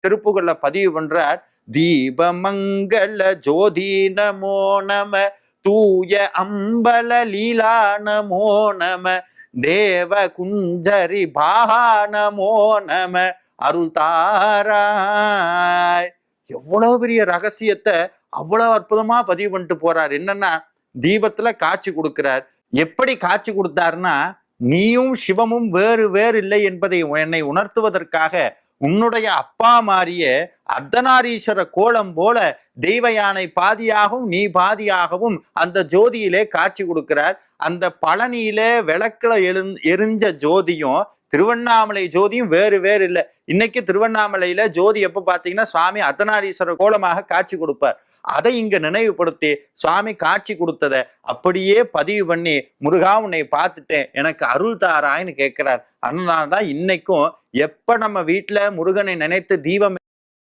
திருப்புகள்ல பதிவு பண்றார். தீபமங்கல ஜோதி நமோ நம, தூய அம்பல லீலா நமோ நம, தேவ குஞ்சரி பாகா நமோ நம, அருள் தாராய். எவ்வளவு பெரிய ரகசியத்தை அவ்வளவு அற்புதமா பதிவு பண்ணிட்டு போறார். என்னன்னா, தீபத்துல காட்சி கொடுக்கிறார். எப்படி காட்சி கொடுத்தாருன்னா, நீயும் சிவமும் வேறு வேறு இல்லை என்பதை என்னை உணர்த்துவதற்காக உன்னுடைய அப்பா மாறிய அர்த்தநாரீஸ்வர கோலம் போல தெய்வ யானை பாதியாகவும் நீ பாதியாகவும் அந்த ஜோதியிலே காட்சி கொடுக்கிறார். அந்த பழனியிலே விளக்குல எரிஞ்ச ஜோதியும் திருவண்ணாமலை ஜோதியும் வேறு வேறு இல்லை. இன்னைக்கு திருவண்ணாமலையில ஜோதி எப்ப பாத்தீங்கன்னா சுவாமி அர்த்தநாரீஸ்வர கோலமாக காட்சி கொடுப்பார். அதை இங்க நினைவுபடுத்தி சுவாமி காட்சி கொடுத்ததை அப்படியே பதிவு பண்ணி, முருகா உன்னை பார்த்துட்டேன், எனக்கு அருள் தாராய்ன்னு கேட்கிறார். அதனாலதான் இன்னைக்கும் எப்ப நம்ம வீட்டுல முருகனை நினைத்து தீபம்